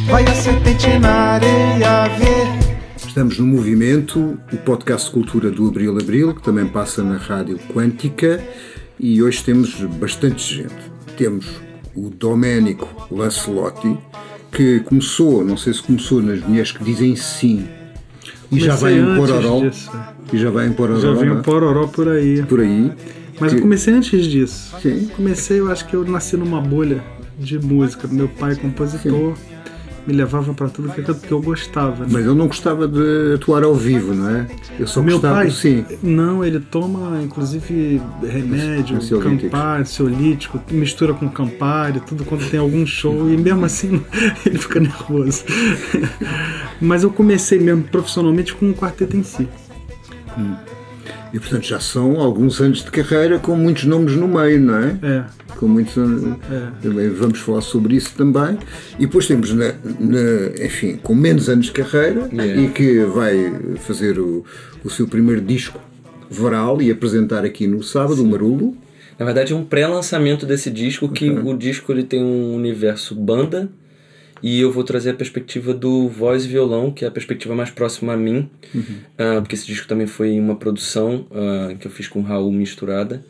Vai a serpente na areia ver. Estamos no Movimento, o podcast de cultura do Abril Abril, que também passa na Rádio Quântica, e hoje temos bastante gente. Temos o Domenico Lancelotti, que começou, não sei se começou nas Mulheres que Dizem Sim, e já vai em Pororó. Já vai em Pororó. Já vi um Pororó por aí. Por aí. Mas eu comecei antes disso. Sim. Eu acho que eu nasci numa bolha de música. Meu pai, compositor, me levava para tudo que eu gostava. Mas eu não gostava de atuar ao vivo, não é? Eu só Meu gostava, pai, sim. Não, ele toma inclusive remédio, Campari, ansiolítico, mistura com Campari, tudo quando tem algum show, e mesmo assim ele fica nervoso. Mas eu comecei mesmo profissionalmente com um quarteto em si. E portanto já são alguns anos de carreira com muitos nomes no meio, não é? É. Com muitos anos. Também vamos falar sobre isso também. E depois temos, enfim, com menos anos de carreira e que vai fazer o seu primeiro disco Varal e apresentar aqui no sábado, o Marulo. Na verdade é um pré-lançamento desse disco, que o disco ele tem um universo banda, e eu vou trazer a perspectiva do voz e violão, que é a perspectiva mais próxima a mim, porque esse disco também foi uma produção que eu fiz com o Raul Misturada,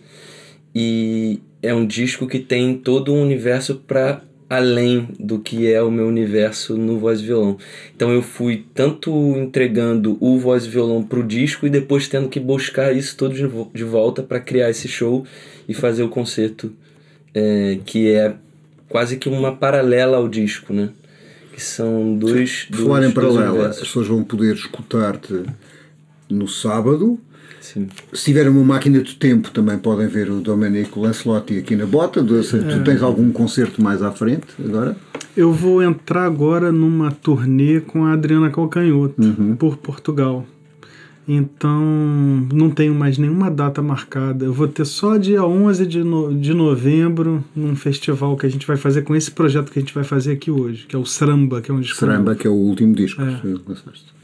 e é um disco que tem todo um universo para além do que é o meu universo no voz e violão. Então eu fui tanto entregando o voz e violão pro disco e depois tendo que buscar isso tudo de volta para criar esse show e fazer o concerto, que é quase que uma paralela ao disco, né? Que são dois falar em paralela, as pessoas vão poder escutar-te no sábado. Sim. Se tiverem uma máquina do tempo, também podem ver o Domenico Lancelotti aqui na Bota. Tu tens algum concerto mais à frente agora? Eu vou entrar agora numa turnê com a Adriana Calcanhoto por Portugal. Então não tenho mais nenhuma data marcada. Eu vou ter só dia 11 de novembro num festival que a gente vai fazer com esse projeto que a gente vai fazer aqui hoje, que é o Sramba, que é um disco. Sramba, que é o último disco que lançaste.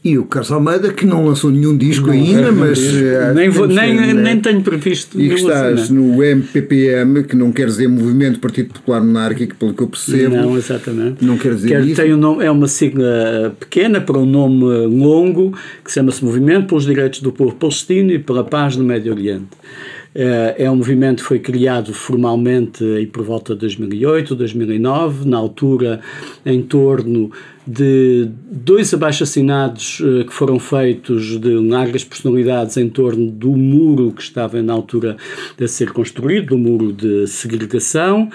E o Carlos Almeida, que não lançou nenhum disco ainda, mas... nem tenho previsto. E que estás no MPPM, que não quer dizer Movimento Partido Popular Monárquico, pelo que eu percebo. Não, exatamente. Não quer dizer isso. Tem um nome, é uma sigla pequena para um nome longo, que chama-se Movimento pelos Direitos do Povo Palestino e pela Paz no Médio Oriente. É um movimento que foi criado formalmente aí por volta de 2008, 2009, na altura em torno de 2 abaixo-assinados que foram feitos de largas personalidades em torno do muro que estava na altura a ser construído, do muro de segregação,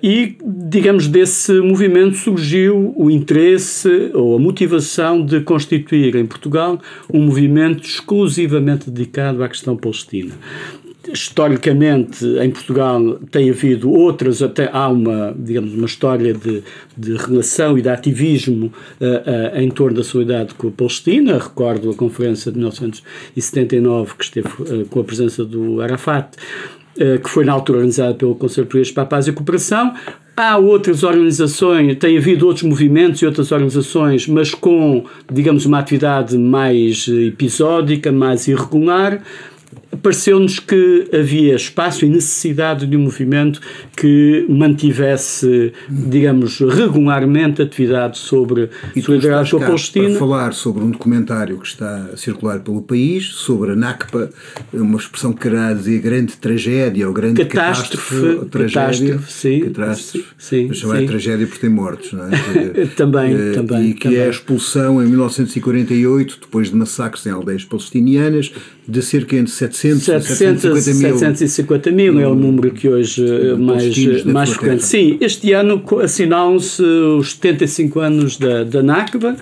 e, digamos, desse movimento surgiu o interesse ou a motivação de constituir em Portugal um movimento exclusivamente dedicado à questão palestina. Historicamente, em Portugal tem havido outras, até há uma história de relação e de ativismo em torno da solidariedade com a Palestina. Recordo a conferência de 1979 que esteve com a presença do Arafat, que foi na altura organizada pelo Conselho Português para a Paz e a Cooperação. Há outras organizações, tem havido outros movimentos e outras organizações, mas com, digamos, uma atividade mais episódica, mais irregular. Pareceu-nos que havia espaço e necessidade de um movimento que mantivesse, digamos, regularmente atividade sobre solidariedade com a Palestina. Para falar sobre um documentário que está a circular pelo país, sobre a Nakba, uma expressão que querá dizer grande tragédia ou grande catástrofe, sim. Mas chamar tragédia por ter mortos, não é? também. E que é a expulsão em 1948, depois de massacres em aldeias palestinianas, de cerca de 750 mil é o número que hoje mais frequente. Sim, este ano assinalam-se os 75 anos da Nakba,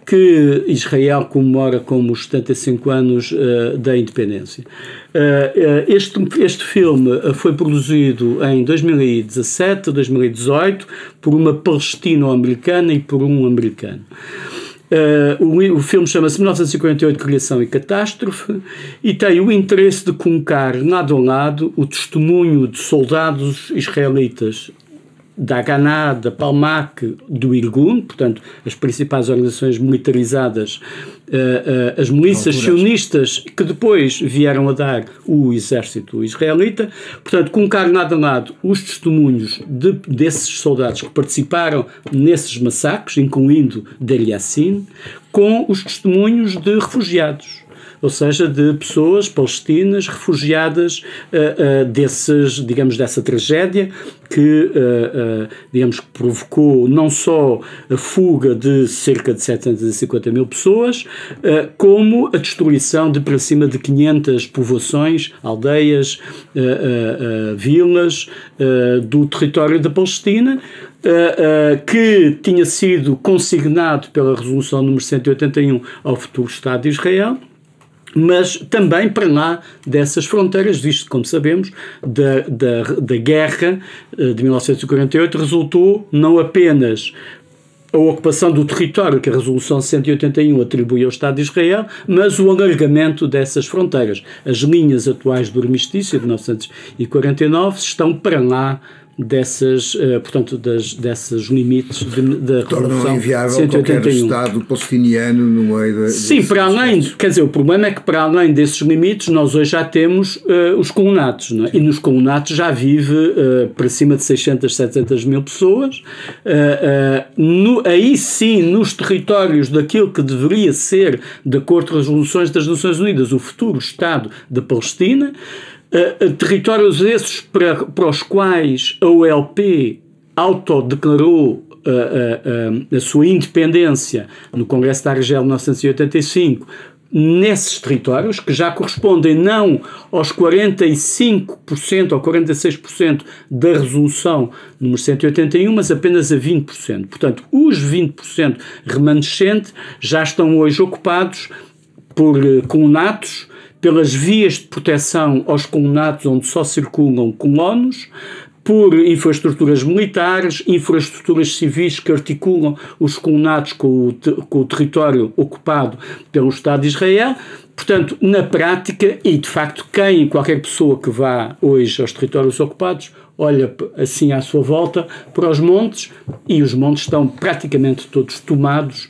que Israel comemora como os 75 anos da independência. Este filme foi produzido em 2017, 2018, por uma palestino-americana e por um americano. O filme chama-se 1948, Criação e Catástrofe, e tem o interesse de colocar lado a lado o testemunho de soldados israelitas da Haganah, da Palmach, do Irgun, portanto, as principais organizações militarizadas, as milícias sionistas, que depois vieram a dar o exército israelita. Portanto, colocar lado a lado os testemunhos desses soldados que participaram nesses massacres, incluindo Deir Yassin, com os testemunhos de refugiados. Ou seja, de pessoas palestinas refugiadas dessa tragédia que, digamos, que provocou não só a fuga de cerca de 750 mil pessoas, como a destruição de para cima de 500 povoações, aldeias, vilas do território da Palestina, que tinha sido consignado pela Resolução número 181 ao futuro Estado de Israel, mas também para lá dessas fronteiras, visto que, como sabemos, da guerra de 1948 resultou não apenas a ocupação do território que a Resolução 181 atribui ao Estado de Israel, mas o alargamento dessas fronteiras. As linhas atuais do armistício de 1949 estão para lá desses limites da tornam inviável qualquer Estado palestiniano no meio Sim, para além, quer dizer, o problema é que para além desses limites nós hoje já temos os colonatos, não é? E nos colonatos já vive para cima de 600, 700 mil pessoas, aí sim, nos territórios daquilo que deveria ser, de acordo com as resoluções das Nações Unidas, o futuro Estado da Palestina, territórios esses para os quais a OLP autodeclarou a sua independência no Congresso de Argel de 1985, nesses territórios, que já correspondem não aos 45% ou 46% da resolução número 181, mas apenas a 20%. Portanto, os 20% remanescentes já estão hoje ocupados por colonatos, pelas vias de proteção aos colonatos onde só circulam colonos, por infraestruturas militares, infraestruturas civis que articulam os colonatos com o território ocupado pelo Estado de Israel. Portanto, na prática, e de facto qualquer pessoa que vá hoje aos territórios ocupados, olha assim à sua volta para os montes, e os montes estão praticamente todos tomados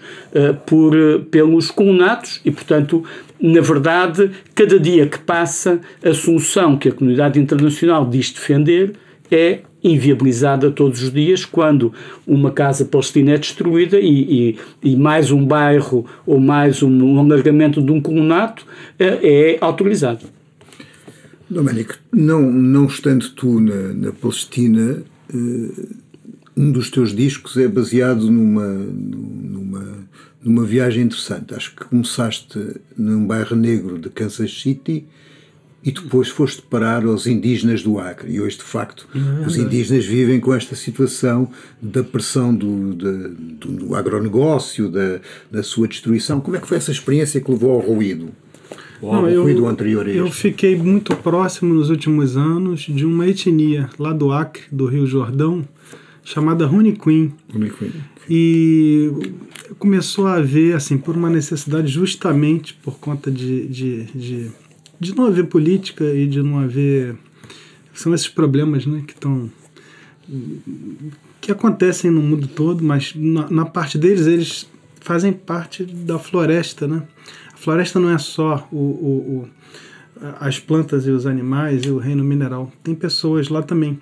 pelos colonatos e, portanto, na verdade, cada dia que passa, a solução que a comunidade internacional diz defender é inviabilizada todos os dias quando uma casa palestina é destruída e mais um bairro ou mais um alargamento de um colonato é autorizado. Domênico, não estando tu na Palestina, um dos teus discos é baseado numa viagem interessante. Acho que começaste num bairro negro de Kansas City e depois foste parar aos indígenas do Acre. E hoje, de facto, os indígenas vivem com esta situação da pressão do agronegócio, da sua destruição. Como é que foi essa experiência que levou ao ruído? Ruído anterior a este? Eu fiquei muito próximo nos últimos anos de uma etnia lá do Acre, do Rio Jordão, chamada Runiquim. E começou a haver, assim, por uma necessidade, justamente por conta de não haver política e de não haver... São esses problemas, né, que acontecem no mundo todo, mas na parte deles, eles fazem parte da floresta, né? A floresta não é só as plantas e os animais e o reino mineral. Tem pessoas lá também.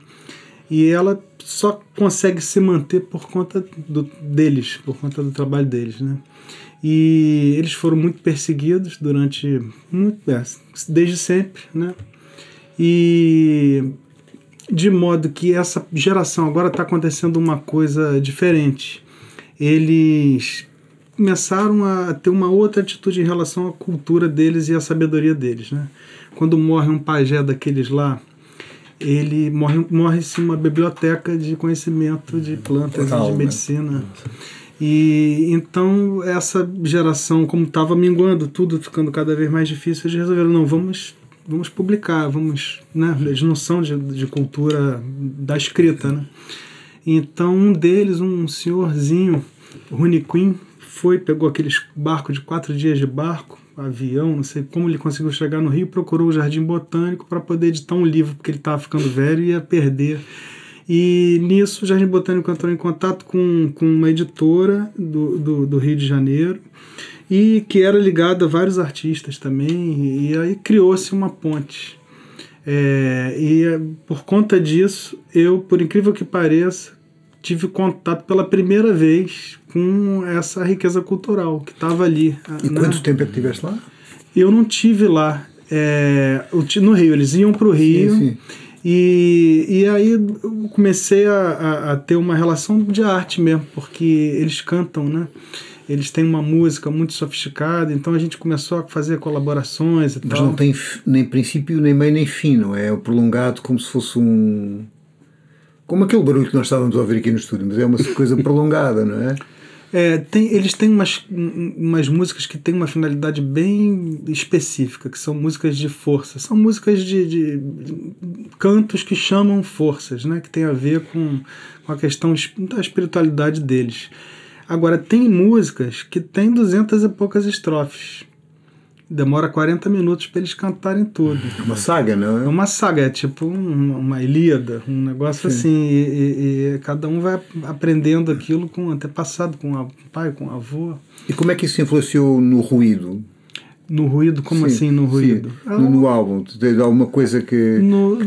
E ela só consegue se manter por conta deles, por conta do trabalho deles, né? E eles foram muito perseguidos desde sempre, né? E de modo que essa geração agora está acontecendo uma coisa diferente. Eles começaram a ter uma outra atitude em relação à cultura deles e à sabedoria deles, né? Quando morre um pajé daqueles lá, ele morre-se uma biblioteca de conhecimento de plantas e de medicina. E então essa geração, como estava minguando tudo, ficando cada vez mais difícil, eles resolveram, não, vamos publicar, né? Eles não são de cultura da escrita, né? Então um deles, um senhorzinho, Runiquim, pegou aqueles barcos de 4 dias de barco, avião, não sei como ele conseguiu chegar no Rio, procurou o Jardim Botânico para poder editar um livro, porque ele estava ficando velho e ia perder. E nisso o Jardim Botânico entrou em contato com uma editora do Rio de Janeiro, e que era ligada a vários artistas também, e aí criou-se uma ponte. Por conta disso, eu, por incrível que pareça, tive contato pela primeira vez com essa riqueza cultural que estava ali. E quanto tempo é que estiveste lá? Eu não tive lá, no Rio, eles iam para o Rio. Sim. E aí eu comecei a ter uma relação de arte mesmo, porque eles cantam, né? Eles têm uma música muito sofisticada, então a gente começou a fazer colaborações e tal. Mas não tem nem princípio, nem meio, nem fim, não é? É prolongado como se fosse como aquele barulho que nós estávamos a ouvir aqui no estúdio, mas é uma coisa prolongada, não é? Eles têm umas músicas que têm uma finalidade bem específica, que são músicas de força. São músicas de cantos que chamam forças, né? Que tem a ver com a questão da espiritualidade deles. Agora, tem músicas que tem 200 e poucas estrofes. Demora 40 minutos para eles cantarem tudo. É uma saga, não é? É uma saga, é tipo uma Ilíada, um negócio assim. E cada um vai aprendendo aquilo com o antepassado, com o pai, com o avô. E como é que isso influenciou no ruído? No ruído? Como assim no ruído? No álbum? Tem alguma coisa que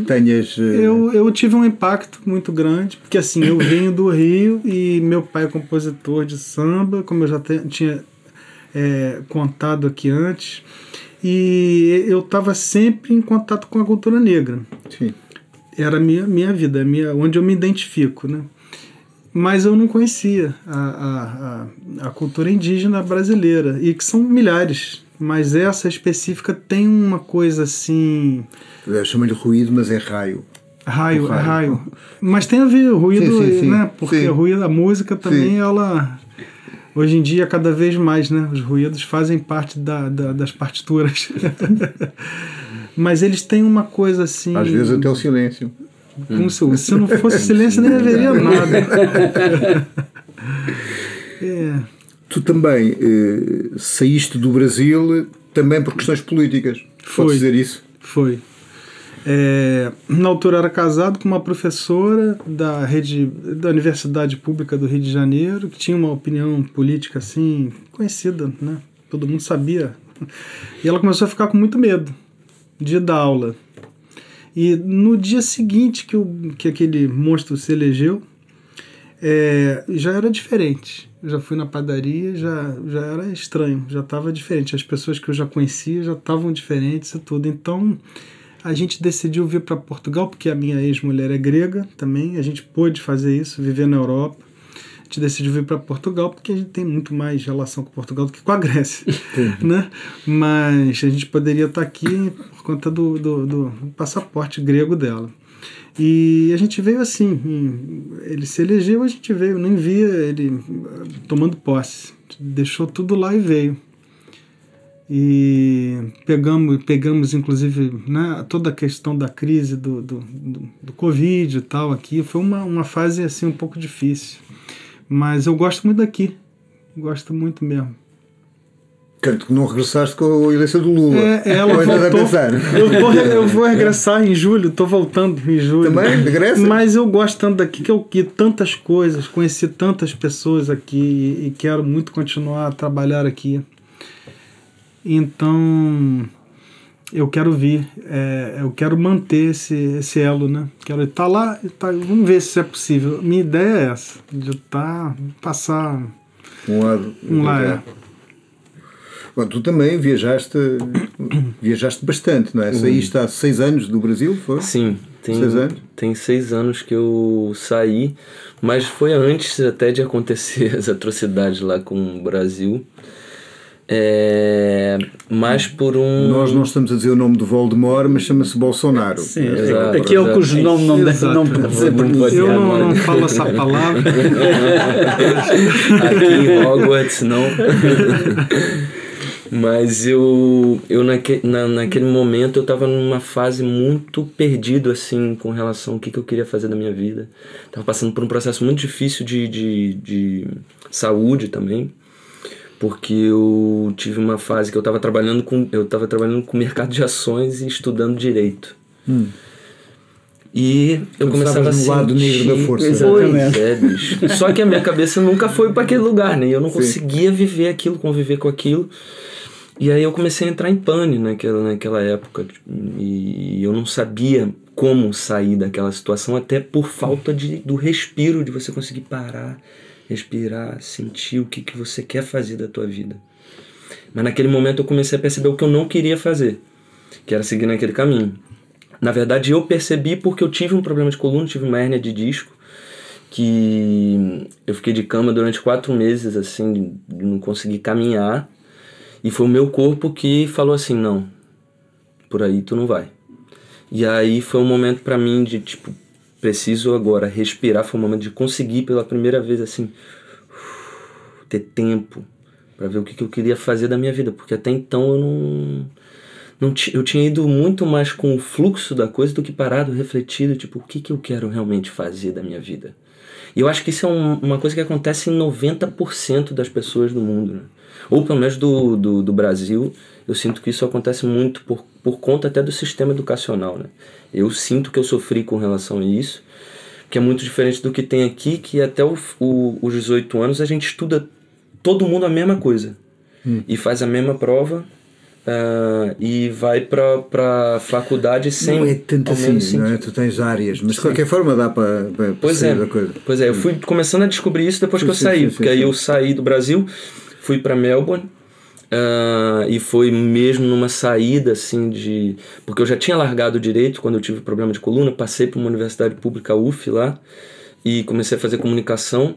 tenhas... Eu tive um impacto muito grande, porque assim, eu venho do Rio e meu pai é compositor de samba, como eu já tinha contado aqui antes, e eu estava sempre em contato com a cultura negra. Sim. Era a minha vida, onde eu me identifico, né? Mas eu não conhecia a cultura indígena brasileira, e que são milhares, mas essa específica tem uma coisa assim... Chama-lhe ruído, mas é raio. Raio. Mas tem a ver, o ruído, né? Porque o ruído da música também, ela... Hoje em dia, cada vez mais, né? Os ruídos fazem parte das partituras. Mas eles têm uma coisa assim... Às vezes até o silêncio. Se não fosse silêncio, nem haveria nada. Tu também saíste do Brasil também por questões políticas. Podes dizer isso? Foi. Na altura eu era casado com uma professora da Universidade Pública do Rio de Janeiro, que tinha uma opinião política assim, conhecida, né? Todo mundo sabia. E ela começou a ficar com muito medo de dar aula. E no dia seguinte que aquele monstro se elegeu, já era diferente. Eu já fui na padaria, já era estranho, já estava diferente. As pessoas que eu já conhecia já estavam diferentes e tudo. Então a gente decidiu vir para Portugal, porque a minha ex-mulher é grega também. A gente pôde fazer isso, viver na Europa. A gente decidiu vir para Portugal porque a gente tem muito mais relação com Portugal do que com a Grécia, né? Mas a gente poderia estar aqui por conta do passaporte grego dela. E a gente veio assim, ele se elegeu, a gente veio, nem via ele tomando posse. Deixou tudo lá e veio. E pegamos inclusive, né, toda a questão da crise do Covid e tal aqui. Foi uma fase assim um pouco difícil. Mas eu gosto muito daqui. Gosto muito mesmo. Tanto que não regressaste com a eleição do Lula. Ela voltou. Eu vou regressar em julho, estou voltando em julho. Também? Regressa? Mas eu gosto tanto daqui, que eu vi tantas coisas, conheci tantas pessoas aqui e quero muito continuar a trabalhar aqui. Então, eu quero vir, eu quero manter esse elo, né? Quero estar lá, vamos ver se é possível. Minha ideia é essa, de passar um lado. Bom, tu também viajaste bastante, não é? Saíste há 6 anos do Brasil, foi? Sim, 6 anos? Tem 6 anos que eu saí, mas foi antes até de acontecer as atrocidades lá com o Brasil. Mas por Nós não estamos a dizer o nome do Voldemort, mas chama-se Bolsonaro. Sim, aqui é o cujo nome não pode ser pronunciado. Eu não falo essa palavra. Aqui em Hogwarts, não. Mas eu naquele momento eu estava numa fase muito perdido assim, com relação ao que eu queria fazer da minha vida. Estava passando por um processo muito difícil de saúde também, porque eu tive uma fase que eu estava trabalhando com mercado de ações e estudando direito. E eu começava a sentir... no lado negro da força. Exatamente. Pois é, bicho. Só que a minha cabeça nunca foi para aquele lugar, né? Eu não conseguia viver aquilo, conviver com aquilo. E aí eu comecei a entrar em pane naquela época. E eu não sabia como sair daquela situação, até por falta do respiro, de você conseguir parar, respirar, sentir o que você quer fazer da tua vida. Mas naquele momento eu comecei a perceber o que eu não queria fazer, que era seguir naquele caminho. Na verdade, eu percebi porque eu tive um problema de coluna, tive uma hérnia de disco, que eu fiquei de cama durante 4 meses, assim, não consegui caminhar. E foi o meu corpo que falou assim, não, por aí tu não vai. E aí foi um momento pra mim de, tipo, preciso agora respirar. Foi um momento de conseguir pela primeira vez, assim, ter tempo pra ver o que eu queria fazer da minha vida. Porque até então eu tinha ido muito mais com o fluxo da coisa do que parado, refletido, tipo, o que eu quero realmente fazer da minha vida. E eu acho que isso é uma coisa que acontece em 90% das pessoas do mundo, né? Ou pelo menos do Brasil. Eu sinto que isso acontece muito por conta até do sistema educacional, né? Eu sinto que eu sofri com relação a isso, que é muito diferente do que tem aqui, que até os 18 anos a gente estuda todo mundo a mesma coisa. E faz a mesma prova, e vai pra faculdade sem... Não é tanto assim, não é? Tu tens áreas, mas de qualquer forma dá para sair da coisa. Pois é, eu fui começando a descobrir isso depois que eu saí, porque aí eu saí do Brasil, fui para Melbourne, e foi mesmo numa saída assim porque eu já tinha largado o direito quando eu tive problema de coluna, passei para uma universidade pública, UF lá, e comecei a fazer comunicação.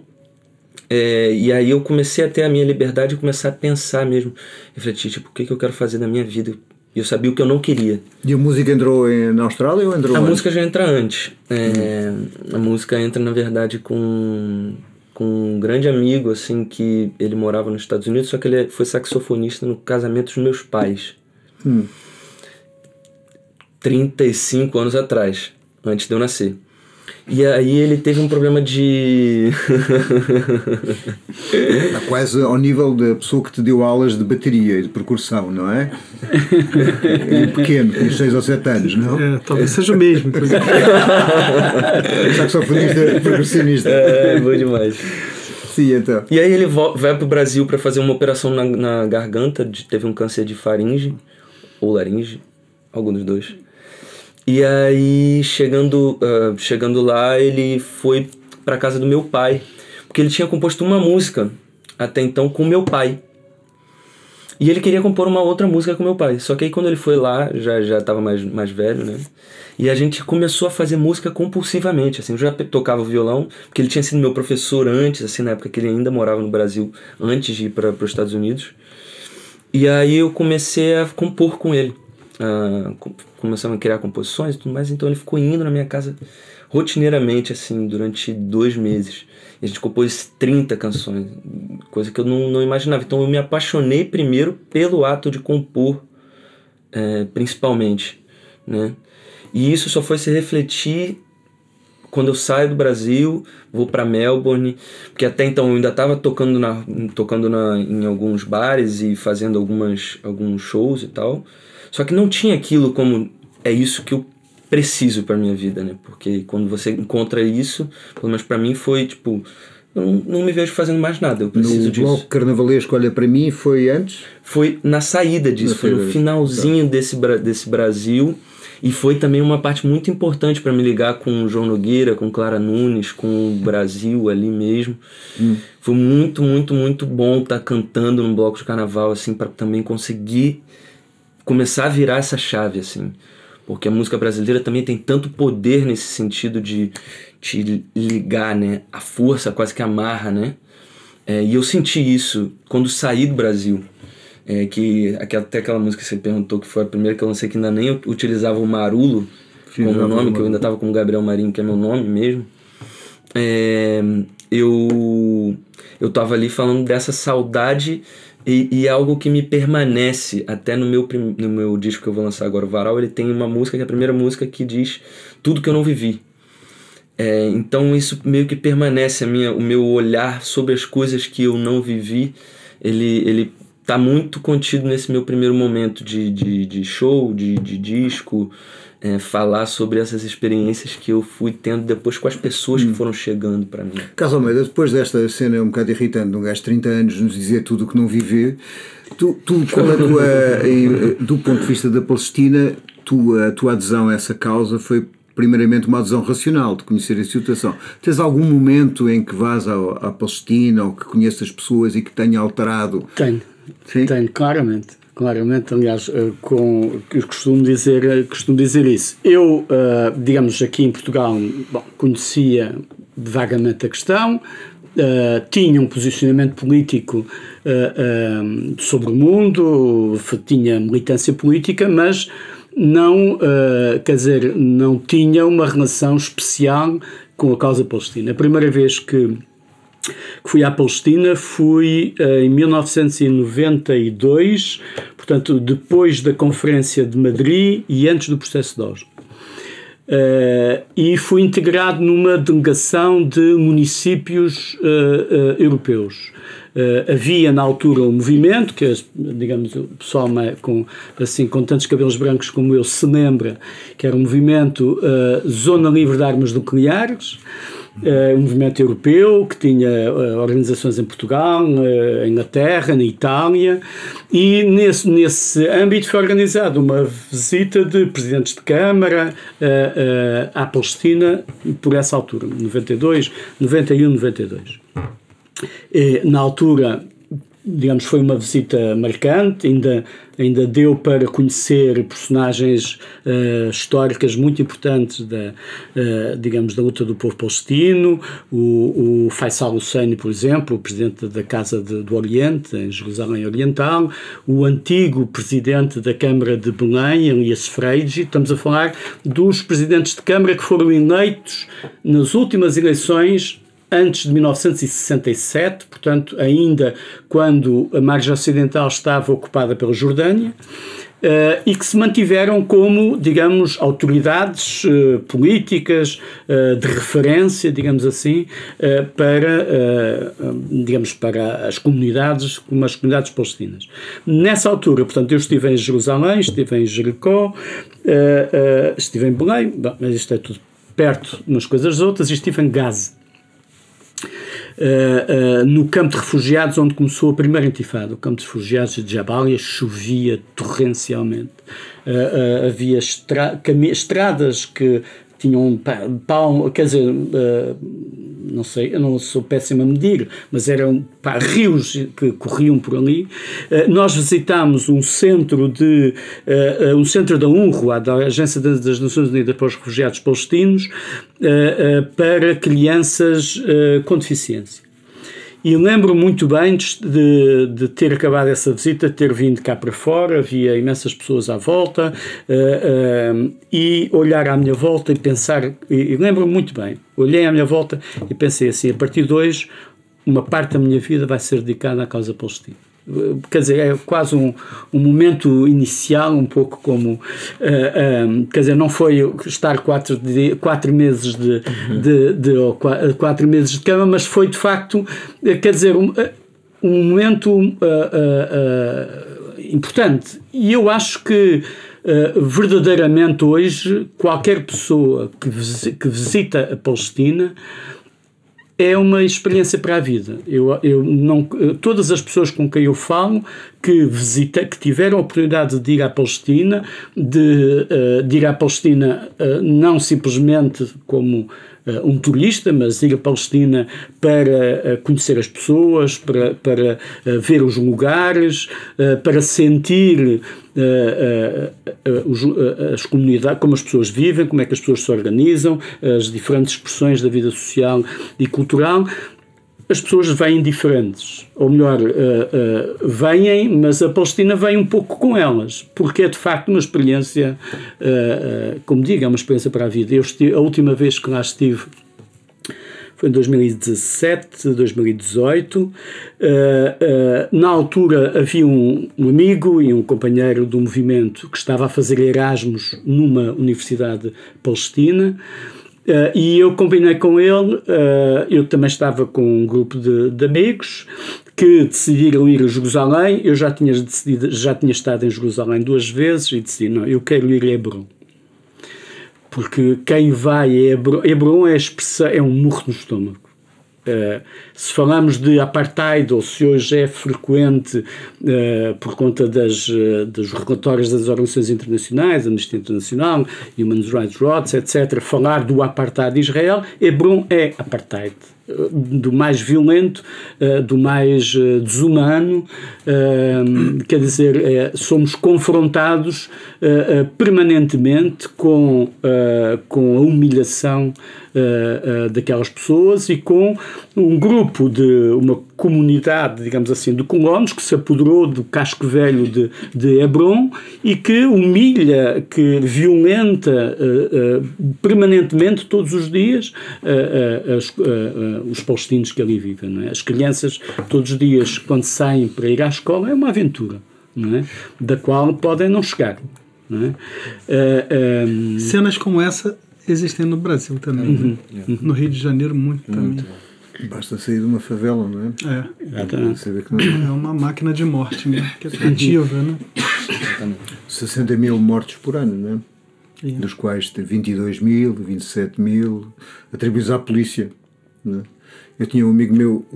E aí eu comecei a ter a minha liberdade e começar a pensar mesmo, refletir, tipo, o que eu quero fazer na minha vida. E eu sabia o que eu não queria. E a música entrou na Austrália ou entrou antes? A música já entra antes. A música entra, na verdade, com um grande amigo, assim, que ele morava nos Estados Unidos, só que ele foi saxofonista no casamento dos meus pais. 35 anos atrás, antes de eu nascer. E aí ele teve um problema de... Está quase ao nível da pessoa que te deu aulas de bateria e de percussão, não é? Pequeno, com 6 ou 7 anos, não? Talvez seja o mesmo. Saxofonista, percussionista. Bom demais. Sim, então. E aí ele vai pro Brasil para fazer uma operação na garganta, teve um câncer de faringe, ou laringe, algum dos dois. E aí, chegando lá, ele foi pra casa do meu pai, porque ele tinha composto uma música, até então, com meu pai. E ele queria compor uma outra música com meu pai. Só que aí, quando ele foi lá, já tava mais velho, né? E a gente começou a fazer música compulsivamente, assim. Eu já tocava violão, porque ele tinha sido meu professor antes, assim, na época que ele ainda morava no Brasil, antes de ir para os Estados Unidos. E aí eu comecei a compor com ele. Começamos a criar composições e tudo mais, então ele ficou indo na minha casa rotineiramente, assim, durante 2 meses. E a gente compôs 30 canções, coisa que eu não imaginava. Então eu me apaixonei primeiro pelo ato de compor, principalmente, né? E isso só foi se refletir quando eu saio do Brasil, vou para Melbourne, porque até então eu ainda estava tocando em alguns bares e fazendo alguns shows e tal. Só que não tinha aquilo como é isso que eu preciso para minha vida, né? Porque quando você encontra isso, pelo menos para mim foi tipo, eu não me vejo fazendo mais nada, eu preciso disso. No bloco carnavalesco, olha, para mim foi antes? Foi na saída disso, foi no finalzinho desse Brasil, e foi também uma parte muito importante para me ligar com o João Nogueira, com Clara Nunes, com o Brasil ali mesmo. Foi muito, muito, muito bom estar cantando num bloco de carnaval, assim, para também conseguir começar a virar essa chave, assim, porque a música brasileira também tem tanto poder nesse sentido de te ligar, né, a força quase que amarra, né, e eu senti isso quando saí do Brasil, que até aquela música que você perguntou, que foi a primeira que eu lancei, que ainda nem utilizava o Marulo como nome, que eu ainda estava com o Gabriel Marinho, que é meu nome mesmo, eu tava ali falando dessa saudade. E algo que me permanece até no meu disco que eu vou lançar agora, o Varal, ele tem uma música, que é a primeira música, que diz tudo que eu não vivi. Então isso meio que permanece, o meu olhar sobre as coisas que eu não vivi, ele tá muito contido nesse meu primeiro momento de show, de disco, falar sobre essas experiências que eu fui tendo depois com as pessoas que foram chegando para mim. Carlos Almeida, depois desta cena um bocado irritante de um gajo de 30 anos nos dizer tudo o que não viveu, tu qual é a tua, do ponto de vista da Palestina, a tua adesão a essa causa foi primeiramente uma adesão racional, de conhecer a situação. Tens algum momento em que vás à Palestina ou que conheças pessoas e que tenha alterado? Tenho, claramente. Claramente, aliás, costumo dizer isso. Eu, digamos, aqui em Portugal, conhecia vagamente a questão, tinha um posicionamento político sobre o mundo, tinha militância política, mas não tinha uma relação especial com a causa palestina. A primeira vez que fui à Palestina fui em 1992, portanto depois da Conferência de Madrid e antes do processo de Oslo. E fui integrado numa delegação de municípios europeus. Havia na altura um movimento que, digamos, o pessoal com tantos cabelos brancos como eu se lembra, que era um movimento Zona Livre de Armas Nucleares, um movimento europeu que tinha organizações em Portugal, em Inglaterra, na Itália, e nesse âmbito foi organizada uma visita de presidentes de Câmara à Palestina por essa altura, 92, 91, 92. Na altura, digamos, foi uma visita marcante, ainda deu para conhecer personagens históricas muito importantes digamos, da luta do povo palestino, o Faisal Husseini, por exemplo, o presidente da Casa do Oriente, em Jerusalém Oriental, o antigo presidente da Câmara de Belém, Elias Freigi. Estamos a falar dos presidentes de Câmara que foram eleitos nas últimas eleições antes de 1967, portanto, ainda quando a margem ocidental estava ocupada pela Jordânia, e que se mantiveram como, digamos, autoridades políticas de referência, digamos assim, para as comunidades, como as comunidades palestinas. Nessa altura, portanto, eu estive em Jerusalém, estive em Jericó, estive em Belém, mas isto é tudo perto umas coisas outras, e estive em Gaza. No campo de refugiados onde começou a primeira intifada, o campo de refugiados de Jabalia, chovia torrencialmente, havia estradas que tinham quer dizer, não sei, eu não sou péssimo a medir, mas eram rios que corriam por ali. Nós visitámos um centro da UNRWA, da Agência das Nações Unidas para os Refugiados Palestinos, para crianças com deficiência. E lembro muito bem de ter acabado essa visita, ter vindo cá para fora, havia imensas pessoas à volta, e olhar à minha volta e pensar, e lembro-me muito bem, olhei à minha volta e pensei assim, a partir de hoje, uma parte da minha vida vai ser dedicada à causa palestina. Quer dizer, é quase um momento inicial, um pouco como, quer dizer, não foi estar 4 meses ou 4 meses de cama, mas foi de facto, quer dizer, um momento importante. E eu acho que verdadeiramente hoje qualquer pessoa que visita a Palestina é uma experiência para a vida. Todas as pessoas com quem eu falo que tiveram a oportunidade de ir à Palestina, de ir à Palestina não simplesmente como um turista, mas ir à Palestina para conhecer as pessoas, para ver os lugares, para sentir as comunidades, como as pessoas vivem, como é que as pessoas se organizam, as diferentes expressões da vida social e cultural. As pessoas vêm diferentes, ou melhor, vêm, mas a Palestina vem um pouco com elas, porque é de facto uma experiência, como digo, é uma experiência para a vida. A última vez que lá estive foi em 2017, 2018. Na altura havia um amigo e um companheiro do movimento que estava a fazer Erasmus numa universidade palestina. E eu combinei com ele, eu também estava com um grupo de amigos que decidiram ir a Jerusalém. Eu já tinha estado em Jerusalém 2 vezes e decidi, não, eu quero ir a Hebron. porque quem vai a Hebron é um murro no estômago. Se falamos de apartheid, ou se hoje é frequente por conta dos relatórios das organizações internacionais, Amnistia Internacional, Human Rights Watch, etc., falar do apartheid de Israel, Hebron é apartheid. Do mais violento, do mais desumano, quer dizer, somos confrontados permanentemente com a humilhação daquelas pessoas e com um grupo uma comunidade, digamos assim, de colonos que se apoderou do casco velho de Hebron e que humilha, que violenta permanentemente, todos os dias, os palestinos que ali vivem. Não é? As crianças, todos os dias, quando saem para ir à escola, é uma aventura, não é? Da qual podem não chegar. Não é? Cenas como essa existem no Brasil também. No Rio de Janeiro, muito também. Basta sair de uma favela, não é? É uma máquina de morte, né? Que é ativa, né? 60 mil mortos por ano, não é? Dos quais 22 mil, 27 mil atribuídos à polícia. Não é? Eu tinha um amigo meu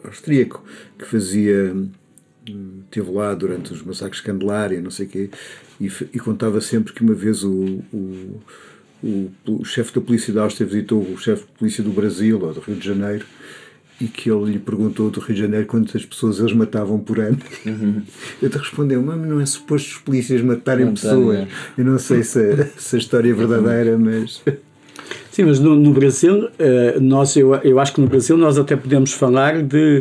austríaco que esteve lá durante os massacres de Candelária, não sei o quê, e contava sempre que uma vez o chefe da polícia da Áustria visitou o chefe de polícia do Brasil ou do Rio de Janeiro e que ele lhe perguntou do Rio de Janeiro quantas pessoas eles matavam por ano. Eu te respondeu, mas não é suposto os polícias matarem pessoas. Eu não sei se a história é verdadeira, mas... Sim, mas no Brasil, eu acho que no Brasil nós até podemos falar de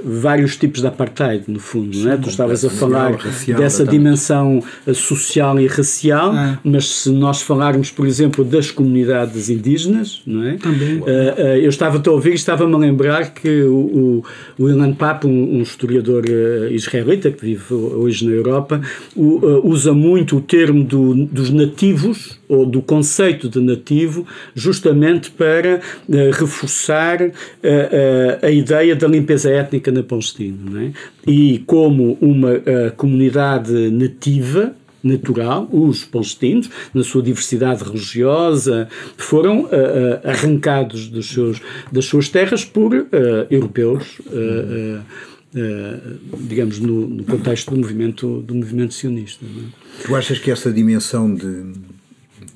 vários tipos de apartheid, no fundo, não é? Tu estavas a falar dessa dimensão social e racial, mas se nós falarmos, por exemplo, das comunidades indígenas, não é? Também. Eu estava a ouvir e estava-me a lembrar que o Ilan Pappé, um historiador israelita que vive hoje na Europa, usa muito o termo dos nativos, ou do conceito de nativo, justamente para reforçar a ideia da limpeza étnica na Palestina, não é? E como uma comunidade nativa, natural, os palestinos, na sua diversidade religiosa, foram arrancados das suas terras por europeus, digamos, no contexto do movimento sionista. Não é? Tu achas que essa dimensão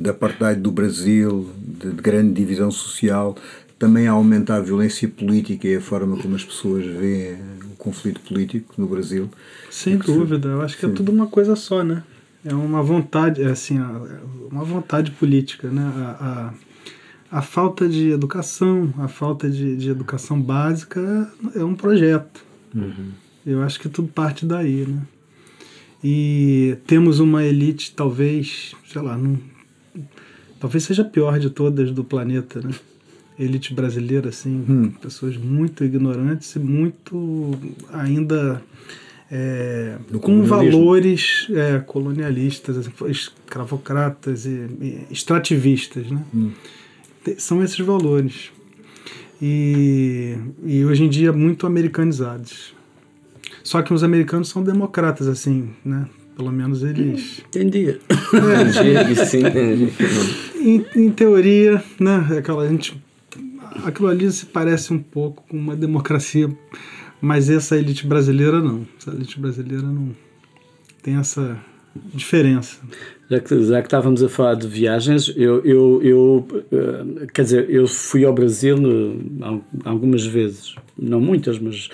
da apartheid do Brasil, de grande divisão social, também aumenta a violência política e a forma como as pessoas veem o conflito político no Brasil? Sem dúvida, eu acho que é tudo uma coisa só, né? É uma vontade, uma vontade política, né? A falta de educação, a falta de educação básica é um projeto. Eu acho que tudo parte daí, né? E temos uma elite, talvez, sei lá, talvez seja a pior de todas do planeta, né? Elite brasileira, assim, pessoas muito ignorantes e muito ainda com valores colonialistas, assim, escravocratas e extrativistas, né? São esses valores. E hoje em dia muito americanizados. Só que os americanos são democratas, assim, né? Pelo menos eles... Entendi. Em teoria, né? Aquilo ali se parece um pouco com uma democracia, mas essa elite brasileira não. Essa elite brasileira não tem essa diferença. Já que estávamos a falar de viagens, quer dizer, eu fui ao Brasil algumas vezes, não muitas, mas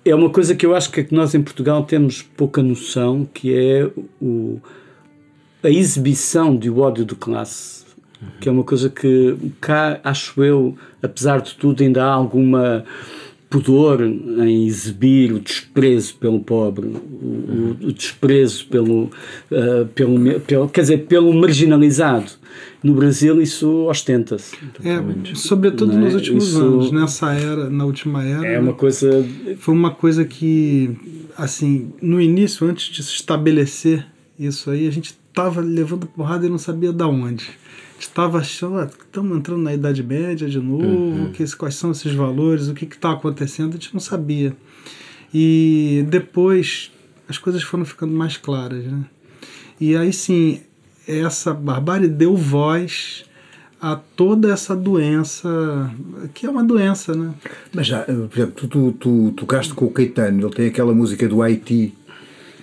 é uma coisa que eu acho que nós em Portugal temos pouca noção, que é a exibição do ódio de classe, que é uma coisa que cá, acho eu, apesar de tudo, ainda há alguma pudor em exibir o desprezo pelo pobre, o desprezo pelo marginalizado. No Brasil isso ostenta-se. Sobretudo nos últimos anos, na última era. Foi uma coisa que, assim, no início, antes de se estabelecer isso aí, a gente estava levando porrada e não sabia de onde. A gente estava achando, estamos entrando na Idade Média de novo, quais são esses valores, o que está acontecendo, a gente não sabia. E depois as coisas foram ficando mais claras, né? E aí sim, essa barbárie deu voz a toda essa doença, que é uma doença, né? Mas já, por exemplo, tu tocaste com o Caetano, ele tem aquela música do Haiti,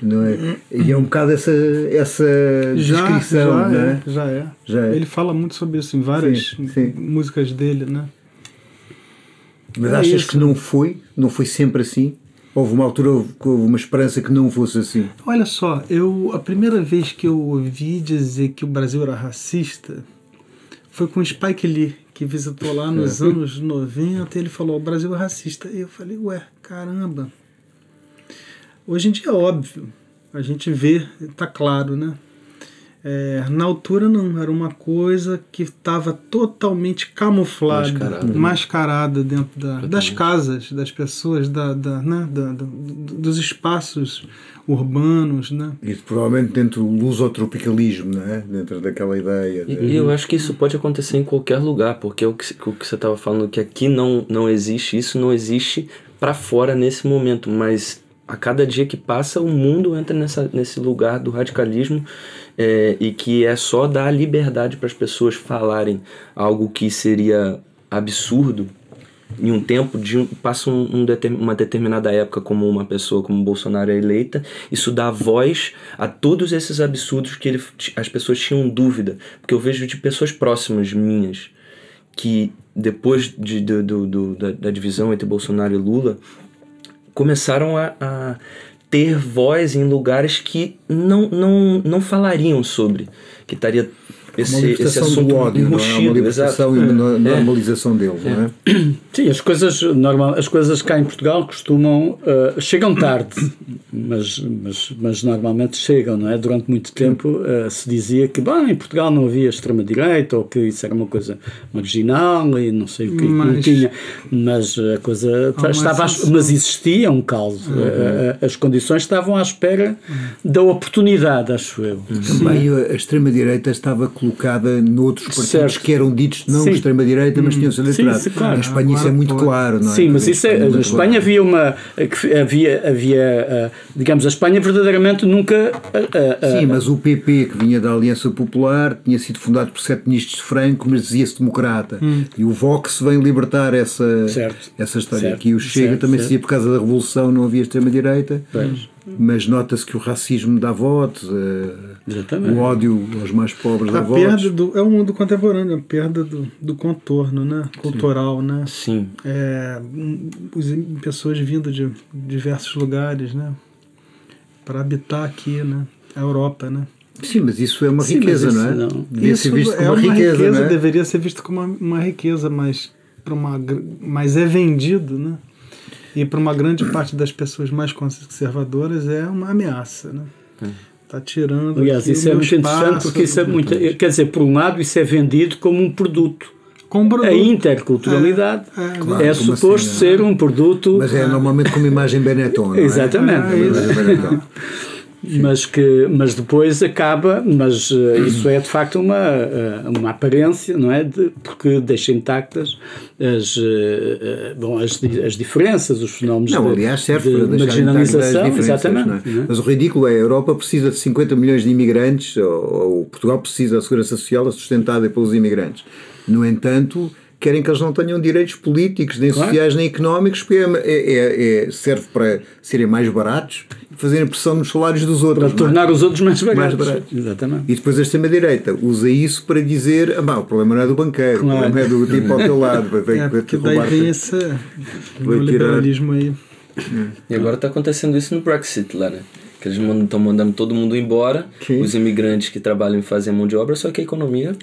não é? E é um bocado essa descrição, não é? Já é. Ele fala muito sobre isso em várias músicas dele, né? Mas achas isso, que não foi sempre assim? Houve uma altura, houve uma esperança que não fosse assim? Olha só, a primeira vez que eu ouvi dizer que o Brasil era racista foi com o Spike Lee, que visitou lá nos anos 90, e ele falou, o Brasil é racista. E eu falei, ué, caramba. Hoje em dia é óbvio, a gente vê, tá claro, né? Na altura não, era uma coisa que estava totalmente camuflada, mascarada dentro das casas, das pessoas, dos espaços urbanos, né? E provavelmente dentro do lusotropicalismo, não é? Dentro daquela ideia. E eu acho que isso pode acontecer em qualquer lugar, porque o que você estava falando, que aqui não existe, isso não existe para fora nesse momento, mas a cada dia que passa o mundo entra nesse lugar do radicalismo, e que é só dar liberdade para as pessoas falarem algo que seria absurdo em um tempo, passa uma determinada época, como uma pessoa como Bolsonaro é eleita, isso dá voz a todos esses absurdos que as pessoas tinham dúvida, porque eu vejo de pessoas próximas minhas que depois da divisão entre Bolsonaro e Lula começaram a ter voz em lugares que não falariam sobre, que estaria esse assunto do ódio, enrustido, uma libertação e uma normalização dele, não é? Sim, as coisas cá em Portugal costumam chegam tarde, mas normalmente chegam, não é? Durante muito tempo se dizia que em Portugal não havia extrema-direita, ou que isso era uma coisa marginal e não sei o que, não tinha, mas a coisa mas existia um caos, as condições estavam à espera da oportunidade, acho eu. Também a extrema-direita estava colocada noutros partidos que eram ditos não extrema-direita, mas tinham sido eleitorados. Claro. Em Espanha isso é muito claro, não é? Sim, mas isso em Espanha havia digamos, a Espanha verdadeiramente nunca... Sim, mas o PP, que vinha da Aliança Popular, tinha sido fundado por 7 ministros de Franco, mas dizia-se democrata. E o Vox vem libertar essa história. Aqui o Chega também se dizia por causa da Revolução, não havia extrema-direita. Mas nota-se que o racismo dá votos, o ódio aos mais pobres dá votos. É o mundo contemporâneo, a perda do contorno, né? Cultural, né? Sim. Pessoas vindo de diversos lugares, né? Para habitar aqui, né? A Europa, né? Sim, mas isso é uma riqueza, não é? Devia ser visto como uma riqueza, não é? Deveria ser visto como uma riqueza, mas é vendido, né? E para uma grande parte das pessoas mais conservadoras é uma ameaça, né? Está tirando. Aliás, isso é muito interessante, porque isso é muito. Quer dizer, por um lado, isso é vendido como um produto. A interculturalidade é suposto ser um produto. Mas é normalmente com uma imagem Benetton, não é? Exatamente. Mas depois acaba, isso é de facto uma aparência, não é? Porque deixa intactas as diferenças, os fenómenos aliás, serve para deixar marginalização, exatamente. Não é? Mas o ridículo é a Europa precisa de 50 milhões de imigrantes, ou Portugal precisa da segurança social sustentada pelos imigrantes. No entanto, querem que eles não tenham direitos políticos, nem sociais, nem económicos, porque serve para serem mais baratos e fazerem pressão nos salários dos outros. Para tornar os outros mais baratos. Exatamente. E depois a extrema-direita usa isso para dizer o problema não é do banqueiro, o problema é do tipo ao teu lado. Porque daí vem esse liberalismo aí. E agora está acontecendo isso no Brexit lá, né? Que eles estão mandando todo mundo embora, os imigrantes que trabalham e fazem mão de obra, só que a economia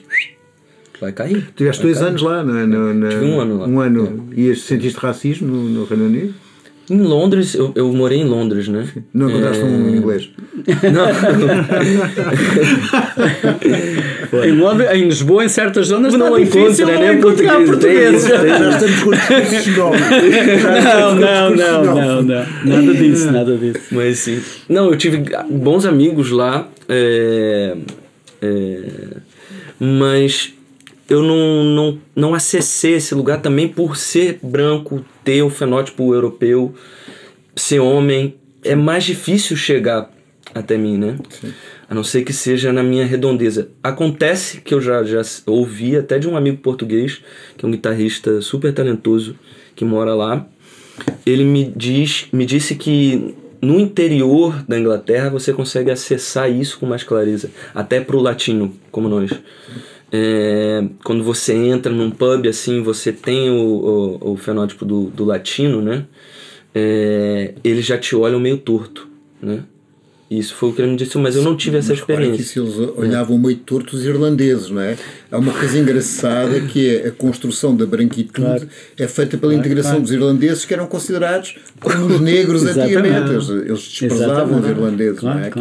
vai cair. Tiveste 2 anos lá, não é? Tive 1 ano lá. 1 ano. E sentiste racismo no Reino Unido? Em Londres, eu morei em Londres, né? Não encontraste um inglês? Não. Em Lisboa, em certas zonas, não difícil não encontrar portugueses. Já estamos com discursos novos. Não. Nada disso. Mas sim. Não, eu tive bons amigos lá, mas eu não acessei esse lugar também por ser branco, ter o fenótipo europeu, ser homem. É mais difícil chegar até mim, né? a não ser que seja na minha redondeza. Acontece que eu já ouvi até de um amigo português, que é um guitarrista super talentoso, que mora lá. Ele me disse que no interior da Inglaterra você consegue acessar isso com mais clareza, até pro latino, como nós. Quando você entra num pub assim, você tem o fenótipo do latino, né? Eles já te olham meio torto, né? Isso foi o que ele me disse, mas eu não tive essa experiência. Que eles olhavam meio torto os irlandeses, não é? Há uma coisa engraçada que é a construção da branquitude é feita pela integração dos irlandeses, que eram considerados como os negros antigamente. Eles desprezavam os irlandeses, não é? Aqui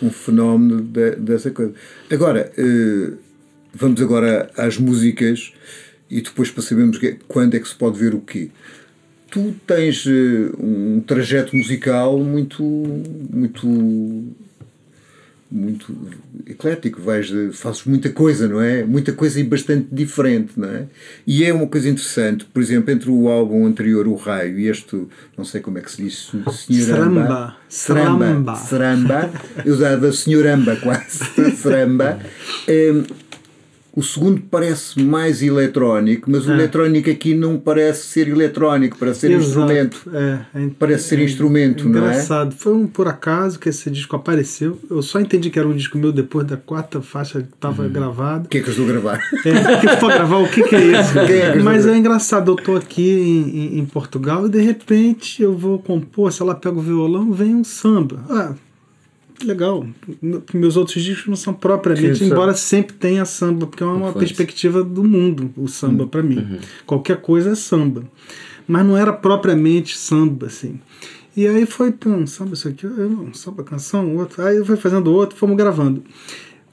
um fenómeno dessa coisa. Agora, vamos agora às músicas e depois para sabermos quando é que se pode ver o quê. Tu tens um trajeto musical muito eclético, fazes muita coisa, não é? Muita coisa e bastante diferente, não é? E é uma coisa interessante, por exemplo, entre o álbum anterior, O Raio, e este, não sei como é que se diz, Sramba, eu usava Senhoramba quase, Sramba. O segundo parece mais eletrónico, mas o eletrónico aqui não parece ser eletrónico, parece ser instrumento. Parece ser instrumento, não é? Engraçado. Foi um por acaso que esse disco apareceu. Eu só entendi que era um disco meu depois da 4ª faixa que estava gravada. O que é que eu estou a gravar? Para gravar, o que é isso? Mas é engraçado, eu estou aqui em Portugal e de repente eu vou compor, se ela pega o violão, vem um samba. Legal. Meus outros discos não são propriamente, embora sempre tenha samba, porque é uma perspectiva do mundo, o samba para mim. Qualquer coisa é samba. Mas não era propriamente samba, assim. E aí foi, samba isso aqui, samba, canção, outro. Aí eu fui fazendo outro, fomos gravando.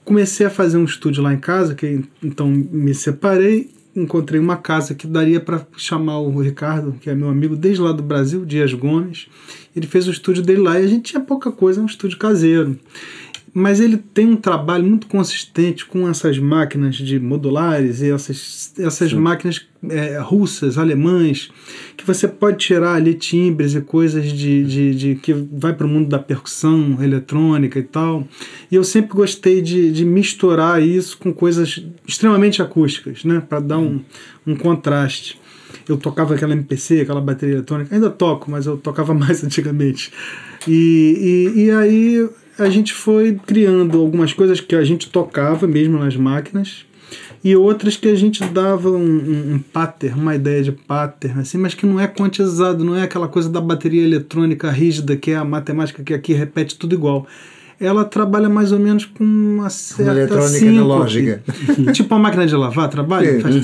Comecei a fazer um estúdio lá em casa, então me separei, encontrei uma casa que daria para chamar o Ricardo, que é meu amigo desde lá do Brasil, Dias Gomes. Ele fez o estúdio dele lá e a gente tinha pouca coisa, um estúdio caseiro. Mas ele tem um trabalho muito consistente com essas máquinas de modulares e essas máquinas russas, alemãs, que você pode tirar ali timbres e coisas que vai para o mundo da percussão eletrônica e tal. E eu sempre gostei de misturar isso com coisas extremamente acústicas, né, para dar um contraste. Eu tocava aquela MPC, aquela bateria eletrônica, ainda toco, mas eu tocava mais antigamente. E aí a gente foi criando algumas coisas que a gente tocava mesmo nas máquinas e outras que a gente dava um pattern, uma ideia de pattern, assim, mas que não é quantizado, não é aquela coisa da bateria eletrônica rígida, que é a matemática que aqui repete tudo igual. Ela trabalha mais ou menos com uma certa eletrônica síncope. Analógica. Tipo a máquina de lavar, trabalha? Faz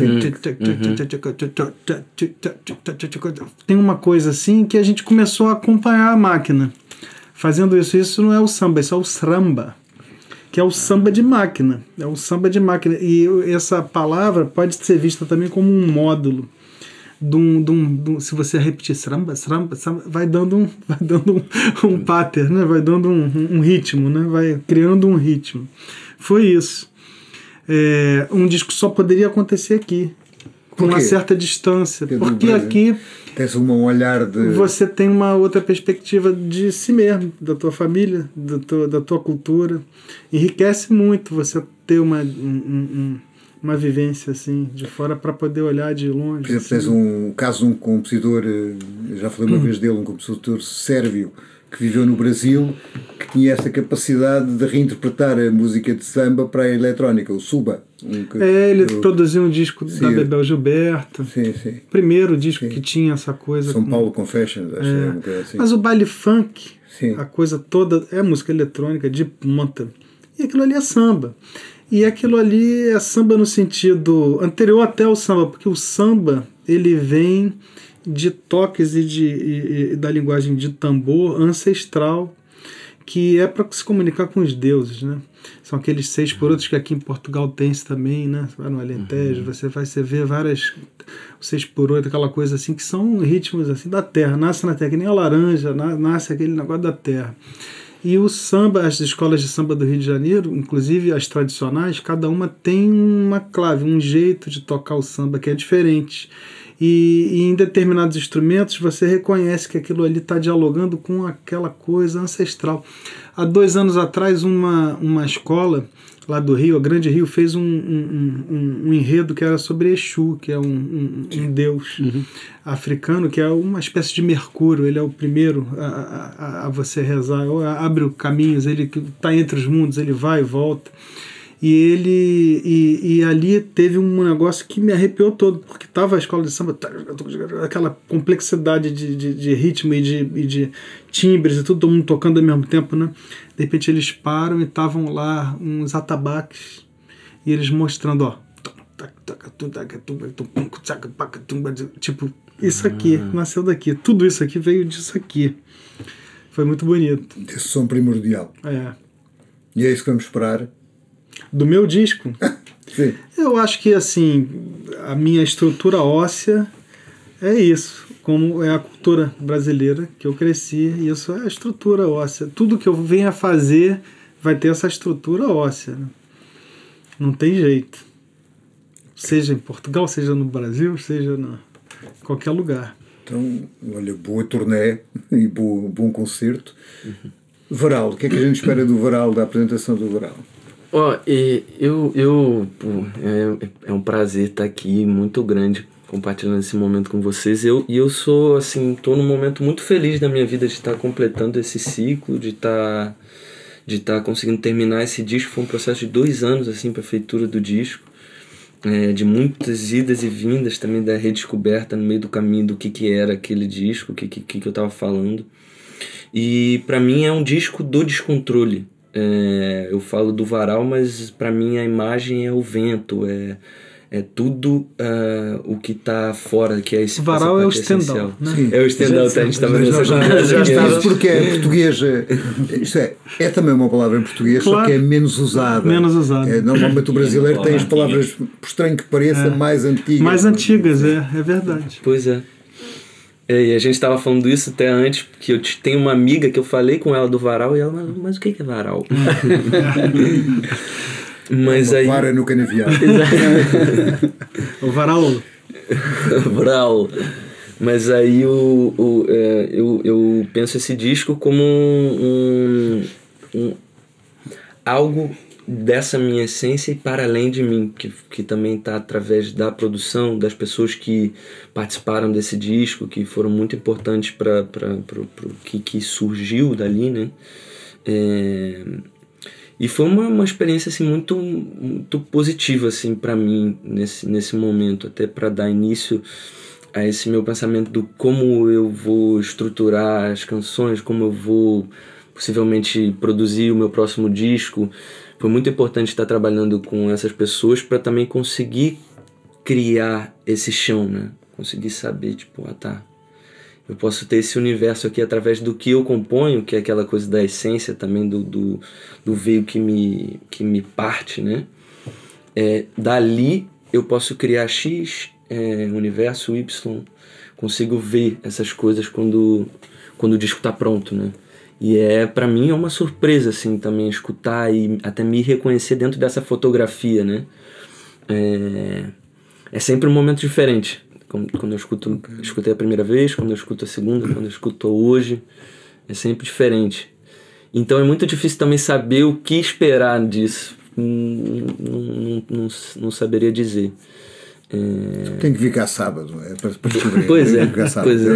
tem uma coisa assim que a gente começou a acompanhar a máquina. Fazendo isso não é o samba, isso é o sramba, que é o samba de máquina. É o samba de máquina. E essa palavra pode ser vista também como um módulo. Se você repetir sramba, vai dando um pattern, né? Vai dando um ritmo, né? Vai criando um ritmo. Foi isso. Um disco só poderia acontecer aqui, com uma certa distância, porque aqui tens um olhar de... Você tem uma outra perspectiva de si mesmo, da tua família, da tua cultura. Enriquece muito você ter uma vivência assim de fora para poder olhar de longe. Por exemplo, tens um caso de um compositor, já falei uma vez dele, um compositor sérvio que viveu no Brasil, que tinha essa capacidade de reinterpretar a música de samba para a eletrónica, o Suba. Ele produziu um disco da Bebel Gilberto. Sim. Primeiro disco que tinha essa coisa. São Paulo Confessions, acho que é uma coisa assim. Mas o baile funk, a coisa toda é música eletrônica de ponta. E aquilo ali é samba. E aquilo ali é samba no sentido anterior até ao samba, porque o samba ele vem de toques e da linguagem de tambor ancestral, que é para se comunicar com os deuses, né? São aqueles 6x8 que aqui em Portugal tem também, né? Você vai no Alentejo, você vê várias 6x8, aquela coisa assim, que são ritmos assim da terra, nasce na terra, que nem a laranja, nasce aquele negócio da terra. E o samba, as escolas de samba do Rio de Janeiro, inclusive as tradicionais, cada uma tem uma clave, um jeito de tocar o samba que é diferente. E em determinados instrumentos você reconhece que aquilo ali está dialogando com aquela coisa ancestral. Há 2 anos atrás, uma escola lá do Rio, a Grande Rio, fez um enredo que era sobre Exu, que é um deus africano, que é uma espécie de Mercúrio. Ele é o primeiro a você rezar, abre caminhos, ele está entre os mundos, ele vai e volta. E ali teve um negócio que me arrepiou todo, porque estava a escola de samba, aquela complexidade de ritmo e de timbres e tudo, todo mundo tocando ao mesmo tempo, né? De repente eles param e estavam lá uns atabaques e eles mostrando, ó, tipo, isso aqui nasceu daqui, tudo isso aqui veio disso aqui. Foi muito bonito. Esse som primordial. É. E é isso que vamos esperar do meu disco. Sim. Eu acho que assim, a minha estrutura óssea é isso, como é a cultura brasileira que eu cresci, isso é a estrutura óssea. Tudo que eu venha fazer vai ter essa estrutura óssea, né? Não tem jeito, seja em Portugal, seja no Brasil, seja em qualquer lugar. Então, olha, boa turnê e bom concerto. Varal, o que é que a gente espera do Varal, da apresentação do Varal? É um prazer estar aqui, muito grande, compartilhando esse momento com vocês. Eu sou, assim, estou num momento muito feliz da minha vida de estar completando esse ciclo, de estar conseguindo terminar esse disco. Foi um processo de 2 anos, assim, para a feitura do disco, de muitas idas e vindas também, da redescoberta no meio do caminho do que era aquele disco, o que eu estava falando. E para mim é um disco do descontrole. Eu falo do Varal, mas para mim a imagem é o vento, é tudo o que está fora, que é esse Varal é o Stendhal, né? É o Stendhal, a gente estava nessa Isso porque é português, isto é também uma palavra em português, claro, só que é menos usada. Normalmente o brasileiro tem as palavras, por estranho que pareça, mais antigas. Mais antigas, é verdade. Pois é. E a gente estava falando isso até antes, porque eu tenho uma amiga que eu falei com ela do Varal e ela, mas o que é Varal? Mas uma aí... vara no canavial. O Varal. Varal. Mas aí eu penso esse disco como algo dessa minha essência e para além de mim, que também está através da produção, das pessoas que participaram desse disco, que foram muito importantes para o que surgiu dali, né? E foi uma experiência assim, muito, muito positiva assim, para mim nesse momento, até para dar início a esse meu pensamento do como eu vou estruturar as canções, como eu vou possivelmente produzir o meu próximo disco. Foi muito importante estar trabalhando com essas pessoas para também conseguir criar esse chão, né? Conseguir saber, tipo, eu posso ter esse universo aqui através do que eu componho, que é aquela coisa da essência também, do veio que me parte, né? Dali eu posso criar X, universo Y, consigo ver essas coisas quando o disco está pronto, né? E para mim é uma surpresa assim, também escutar e até me reconhecer dentro dessa fotografia, né? É sempre um momento diferente. Quando eu escutei a primeira vez, quando eu escuto a segunda, quando eu escuto hoje, é sempre diferente. Então é muito difícil também saber o que esperar disso. Não saberia dizer. Tem que vir cá sábado, para descobrir. Pois é. É a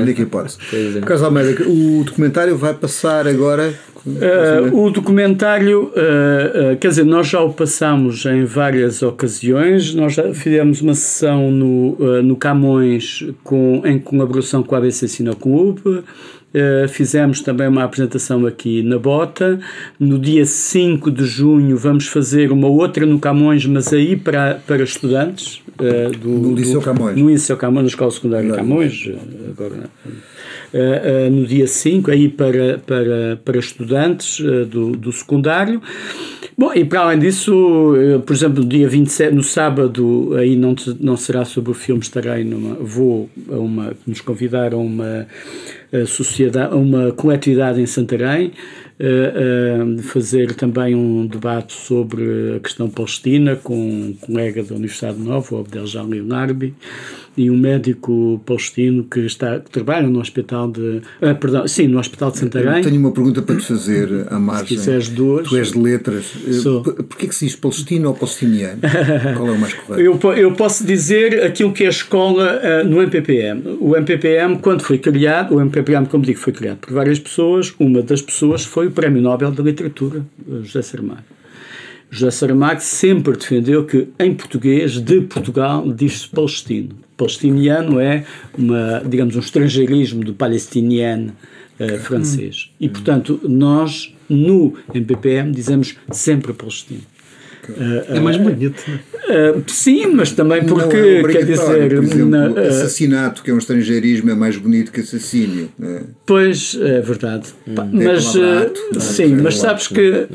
única hipótese. Carlos Almeida, o documentário vai passar agora? O documentário, quer dizer, nós já o passamos em várias ocasiões. Nós já fizemos uma sessão no Camões em colaboração com a ABC Cineclube. Fizemos também uma apresentação aqui na Bota. No dia 5 de junho vamos fazer uma outra no Camões, mas aí para estudantes no Liceu Camões. No Liceu Camões, na Escola Secundária Camões, agora, no dia 5, aí para estudantes do secundário. Bom, e para além disso, por exemplo, no dia 27, no sábado, aí não será sobre o filme, estarei nos convidaram a uma coletividade em Santarém, fazer também um debate sobre a questão palestina com um colega da Universidade Nova, o Abdeljan Leonardi, e um médico palestino que trabalha no hospital no hospital de Santarém. Tenho uma pergunta para te fazer, à margem. Se quiseres duas. Tu és de letras. Porquê que se diz palestino ou palestiniano? Qual é o mais correto? Eu posso dizer aquilo que é a escola no MPPM. O MPPM, quando foi criado, o MPPM, como digo, foi criado por várias pessoas. Uma das pessoas foi o Prémio Nobel da Literatura, José Saramago. José Saramago sempre defendeu que, em português, de Portugal, diz-se palestino. Palestiniano é, um estrangeirismo do palestiniano francês. E, portanto, nós, no MPPM, dizemos sempre palestino. É mais bonito, né? Sim, mas também porque, não é quer dizer... Por exemplo, assassinato, que é um estrangeirismo, é mais bonito que assassínio. Pois, é verdade. Mas sabes que,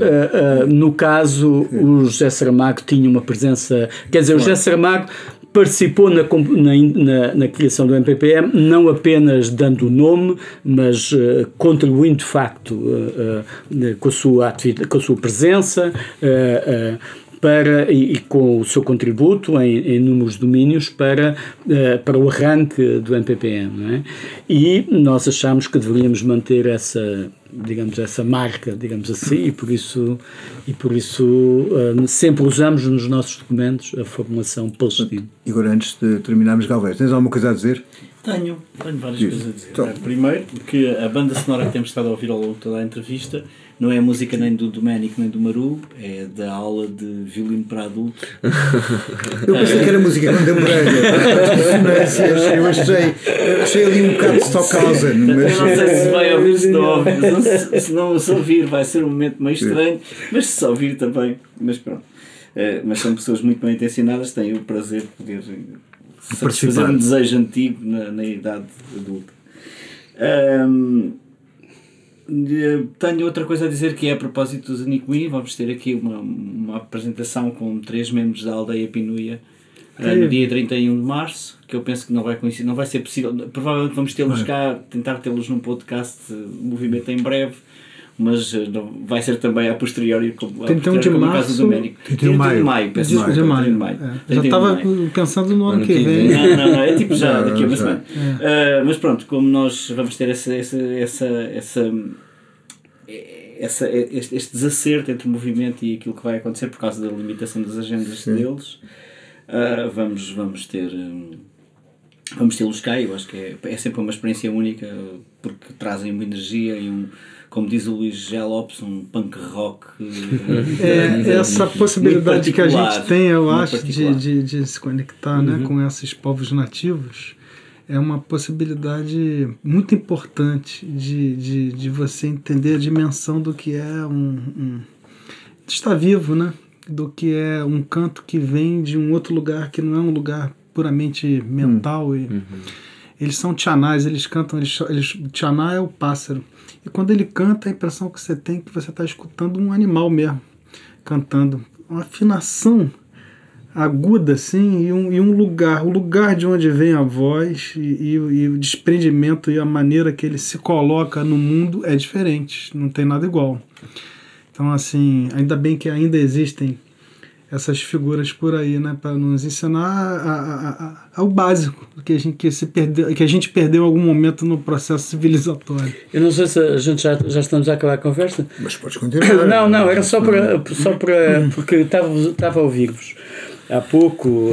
no caso, o José Saramago tinha uma presença... Quer dizer, o José Saramago participou na criação do MPPM, não apenas dando o nome, mas contribuindo de facto com a sua atividade, com a sua presença e com o seu contributo em inúmeros domínios para o arranque do MPPM, não é? E nós achamos que deveríamos manter essa marca, digamos assim, e por isso sempre usamos nos nossos documentos a formulação palestina. E agora, antes de terminarmos, Galvez, tens alguma coisa a dizer? Tenho várias coisas a dizer. Então. Primeiro, que a banda sonora que temos estado a ouvir ao longo de toda a entrevista não é a música nem do Doménico nem do Maru, é da aula de violino para adultos. Eu pensei que era música contemporânea. Eu achei ali um bocado de Stockhausen. Mas... Eu não sei se vai ouvir, se não ouvir. Se não se ouvir, vai ser um momento meio estranho, mas se ouvir também. Mas pronto. Mas são pessoas muito bem intencionadas, têm o prazer de poder satisfazer um desejo antigo na idade adulta. Tenho outra coisa a dizer, que é a propósito do Zanicuí. Vamos ter aqui uma apresentação com 3 membros da aldeia Pinuia no dia 31 de março, que eu penso que não vai coincidir, não vai ser possível. Provavelmente vamos tê-los cá, tentar tê-los num podcast Movimento em breve, mas não, vai ser também a posteriori, como a caso do Doménico. 31 de maio, peço desculpa. Já estava pensando no ano que vem. Não, é tipo já, daqui a uma semana. Mas pronto, como nós vamos ter este desacerto entre o movimento e aquilo que vai acontecer por causa da limitação das agendas deles, vamos tê-los cá. Eu acho que é sempre uma experiência única, porque trazem uma energia e como diz o Luís G. Lopes, um punk rock. Essa possibilidade que a gente tem, eu acho, de se conectar, né, com esses povos nativos, é uma possibilidade muito importante de você entender a dimensão do que é de estar vivo, né? Do que é um canto que vem de um outro lugar, que não é um lugar puramente mental. Eles são tchanás, eles cantam, tchaná é o pássaro. E quando ele canta, a impressão que você tem é que você está escutando um animal mesmo, cantando. Uma afinação aguda, assim, e um lugar, o lugar de onde vem a voz e o desprendimento e a maneira que ele se coloca no mundo é diferente, não tem nada igual. Então, assim, ainda bem que ainda existem essas figuras por aí, né, para nos ensinar ao básico que a gente perdeu em algum momento no processo civilizatório. Eu não sei se a gente já estamos a acabar a conversa. Mas podes continuar. Não, era só para porque estava a ouvir-vos. Há pouco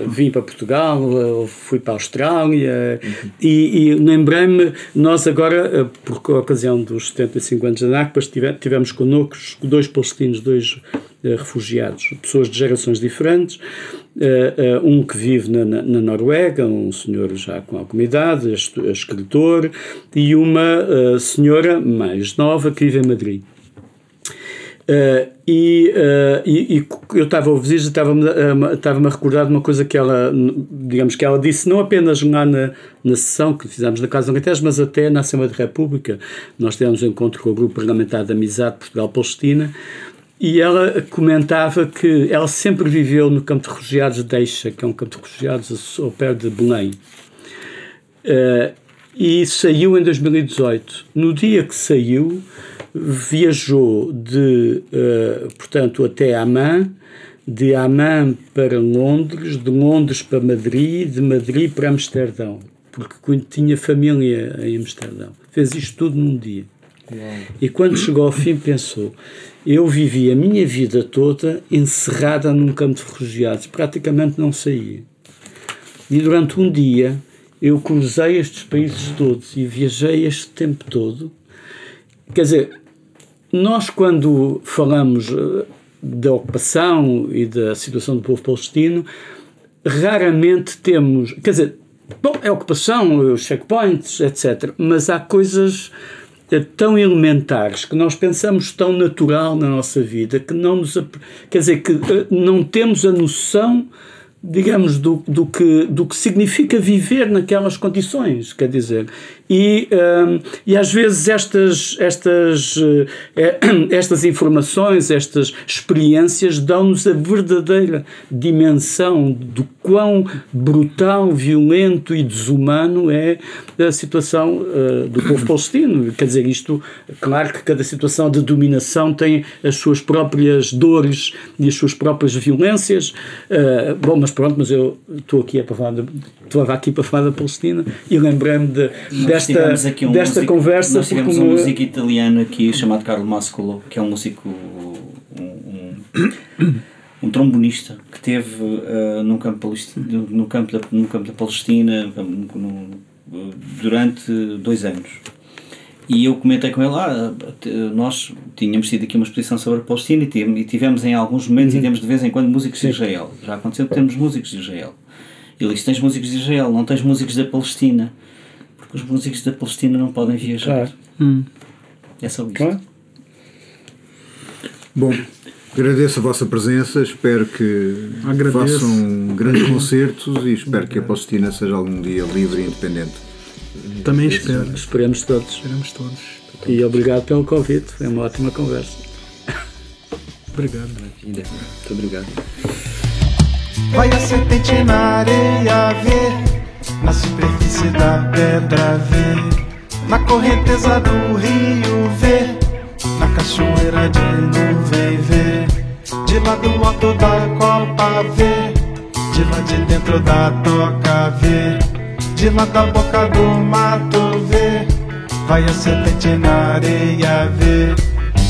vim para Portugal, fui para a Austrália e lembrei-me, nós agora, por ocasião dos 75 anos da Nakba, tivemos connosco 2 palestinos, 2 refugiados, pessoas de gerações diferentes, um que vive na Noruega, um senhor já com alguma idade, escritor, e uma senhora mais nova que vive em Madrid. Eu estava a ouvir, estava-me a recordar de uma coisa que ela disse, não apenas lá na sessão que fizemos na Casa do Alentejo, mas até na Assembleia da República. Nós tivemos um encontro com o Grupo Parlamentar de Amizade Portugal-Palestina, e ela comentava que ela sempre viveu no campo de refugiados de Eixa, que é um campo de refugiados ao pé de Belém, e saiu em 2018. No dia que saiu, viajou portanto, até Amman, de Amman para Londres, de Londres para Madrid, de Madrid para Amsterdão, porque tinha família em Amsterdão. Fez isto tudo num dia. E quando chegou ao fim pensou, eu vivi a minha vida toda encerrada num campo de refugiados, praticamente não saía. E durante um dia eu cruzei estes países todos e viajei este tempo todo. Quer dizer, nós quando falamos da ocupação e da situação do povo palestino, raramente temos, quer dizer, bom, é a ocupação, os checkpoints, etc. Mas há coisas tão elementares que nós pensamos tão natural na nossa vida que não nos, quer dizer, que não temos a noção, digamos, do que significa viver naquelas condições, quer dizer, e às vezes estas informações, estas experiências dão-nos a verdadeira dimensão do quão brutal, violento e desumano é a situação do povo palestino. Quer dizer, isto, claro que cada situação de dominação tem as suas próprias dores e as suas próprias violências, bom, mas pronto, mas eu estou aqui para falar da Palestina e lembrei-me desta conversa. Nós tivemos um músico italiano aqui chamado Carlo Mascolo, que é um músico, um trombonista que teve no campo da Palestina durante 2 anos. E eu comentei com ele, nós tínhamos tido aqui uma exposição sobre a Palestina e tivemos em alguns momentos, e temos de vez em quando músicos de Israel. Já aconteceu que temos músicos de Israel. Ele disse, tens músicos de Israel, não tens músicos da Palestina. Porque os músicos da Palestina não podem viajar. É só isto. Claro. Bom, agradeço a vossa presença, espero que façam grandes concertos e espero que a Palestina seja algum dia livre e independente. Também espero. Esperemos todos. E obrigado pelo convite, foi uma ótima conversa. Obrigado. Muito obrigado. Vai a serpente na areia ver, na superfície da pedra ver, na correnteza do rio ver, na cachoeira de nuvem ver, de lá do alto da copa ver, de lá de dentro da toca ver, de lá da boca do mato ver. Vai a serpente na areia ver,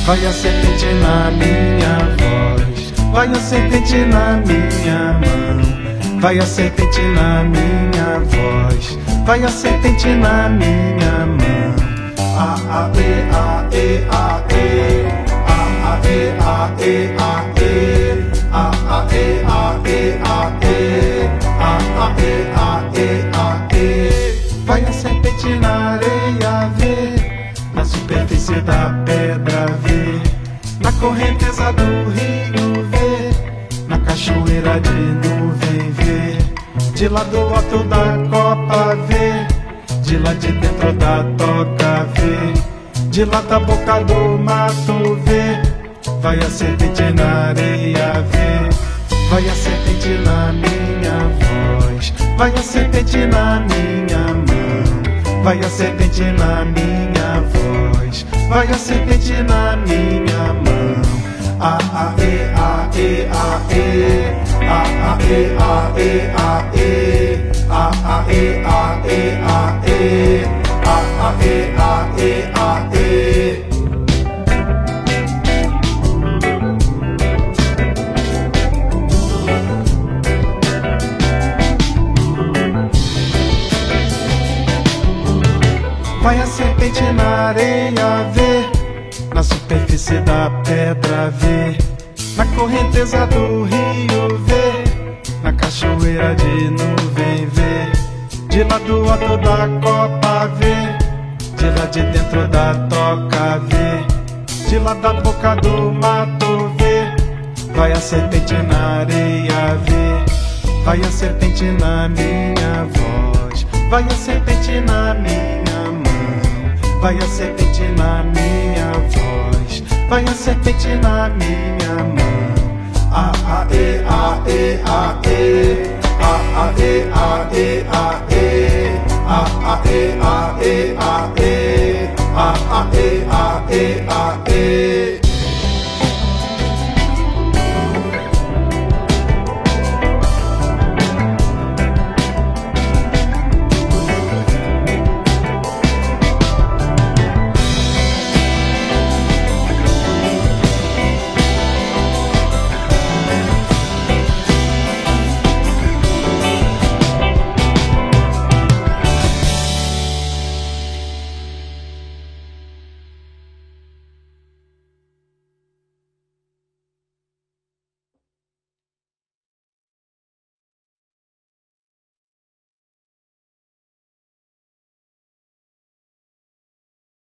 vai a serpente na minha voz, vai a serpente na minha mão, vai a serpente na minha voz, vai a serpente na minha mão. A e a e a e, a e a e a e, a e a e a e, a e a e a e. Vai a serpente na areia ver, na superfície da pedra ver, na correnteza do rio ver, na cachoeira de nuvem ver, de lá do alto da copa ver, de lá de dentro da toca ver, de lá da boca do mato ver. Vai a serpente na areia ver, vai a serpente na minha voz, vai a serpente na minha mão, vai a serpente na minha voz, vai a serpente na minha mão. A e a e a e, a e a e a e, a e a e a e, a e a e a e. Vai a serpente na areia ver, na superfície da pedra ver, na correnteza do rio ver, na cachoeira de nuvem ver, de lá do alto da copa ver, de lá de dentro da toca ver, de lá da boca do mato ver. Vai a serpente na areia ver, vai a serpente na minha voz, vai a serpente na minha mão, vai a serpente na minha voz, vai a serpente na minha mão. A e a e a e, a e a e a e.